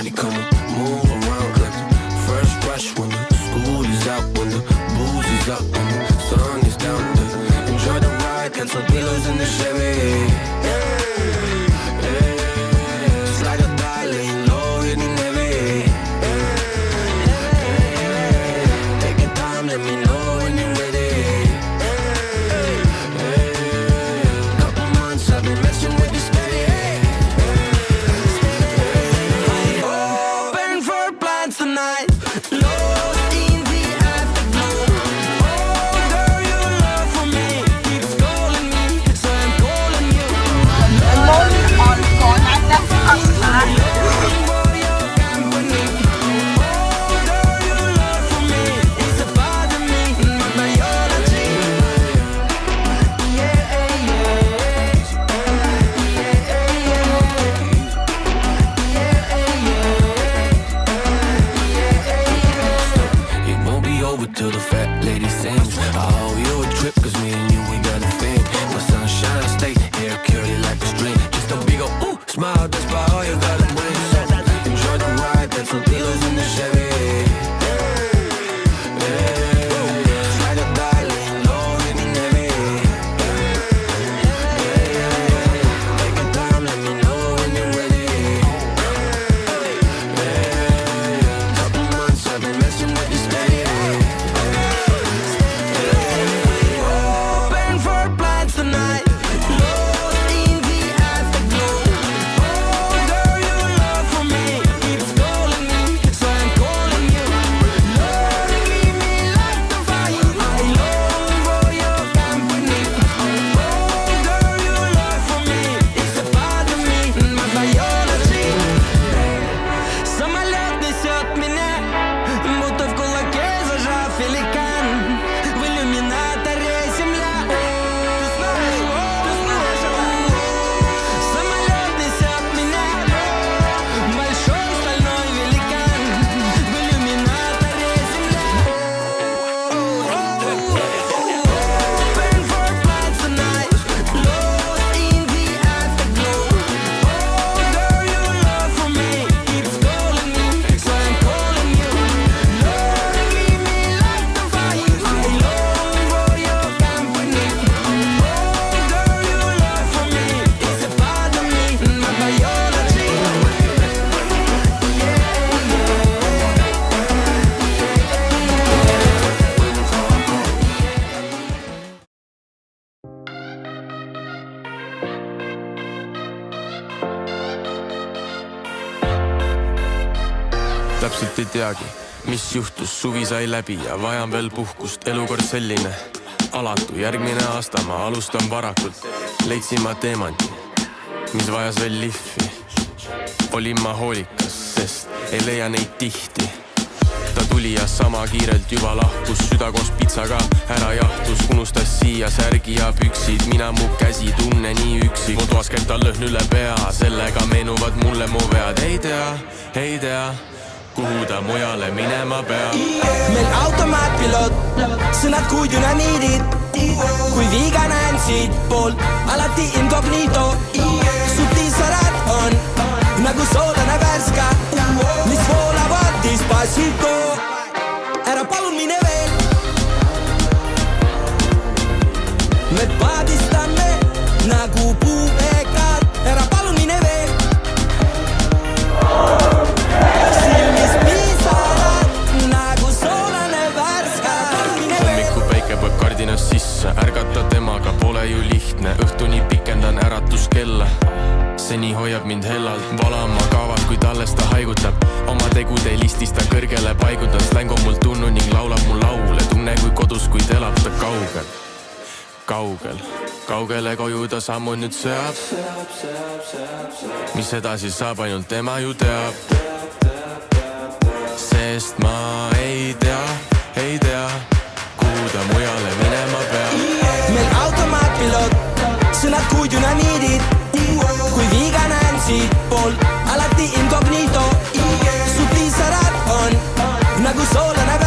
body, come on, move around like the first rush when the school is out, when the booze is up, when the sun is down. Enjoy the ride, cancel pillows in the Chevy. Slide or die, laying low, hitting heavy. Take your time, let me know when you're ready. Couple months I've been messing with this steady. Open for plans tonight. Lost in the afterglow. Oh girl, your love for me keeps calling me, so I'm calling you. Alone on phone at the house. Looking for your company. Oh girl, your love for me is a part of me, my biology. It won't be over till the fat lady sings. I owe you a trip, cause me and you, we got a thing. My sunshine, I stay hair curly like a string. Just a big ol' ooh, smile, that's about all you gotta bring. So enjoy the ride, that's some pillows in the Chevy. Slide or die, laying low, hitting heavy. Take your time, let me know when you're ready. Couple months I've been messing with this steady. Open for plans tonight. Lost in the afterglow. Oh girl, your love for me keeps calling me, so I'm calling you. Lord, give me like the fire. I long for your company. Oh girl, your love for me is a part of me, my biology. Самолет несет меня, будто в кулаке зажав великан. В иллюминаторе земля. Самолет несет меня, большой стальной великан. В иллюминаторе земля. Open for plans tonight. Lost in the afterglow. Oh girl, your love for me keeps calling me, so I'm calling you. Lord, give me like the fire. I long for your company. Oh girl, your love for me is a part of me, my biology. Täpselt ei teagi, mis juhtus, suvi sai läbi ja vajan veel puhkust. Elukord selline alatu, järgmine aasta ma alustan varakult. Leidsin ma teemanti, mis vajas veel lihvi. Olin ma hoolikas, sest ei leia neid tihti. Ta tuli ja sama kiirelt juba lahkus, süda koos pitsaga ära jahtus. Unustas siia särgi ja püksid, mina mu käsi tunne nii üksi. Mu toas käib ta lõhn üle pea, sellega meenuvad mulle mu vead. Ei tea, kuhu ta mujale minema peab. Meil automaatpiloot, sõnad kui dünamiidid. Kui viga näen siit poolt, alati incognito. Su pisarad on nagu soolane värska, mis voolavad Despacito. Ära palun mine veel. Me paadistame nagu puupekad. Ära palun mine veel. Silmis pisarad nagu soolane värska. Hommiku päike põeb kardinast sisse, ärgata temaga pole ju lihtne. Õhtuni pikendan äratuskella, seni hoiab mind hellalt. Valama kaavad, kui alles ta haigutab. Oma tegude listis ta kõrgele paigutab. Släng on mul tunnu ning laulab mu laule. Tunne kui kodus, kuid elab ta kaugele koju ta sammu nüüd seab. Mis edasi saab, ainult tema ju teab. Sest ma ei tea, kuhu ta mujale minema peab. Meil automaatpiloot, sõnad kui dünamiidid. Kui viga näen siit poolt, alati incognito. Su pisarad on nagu soolane värska.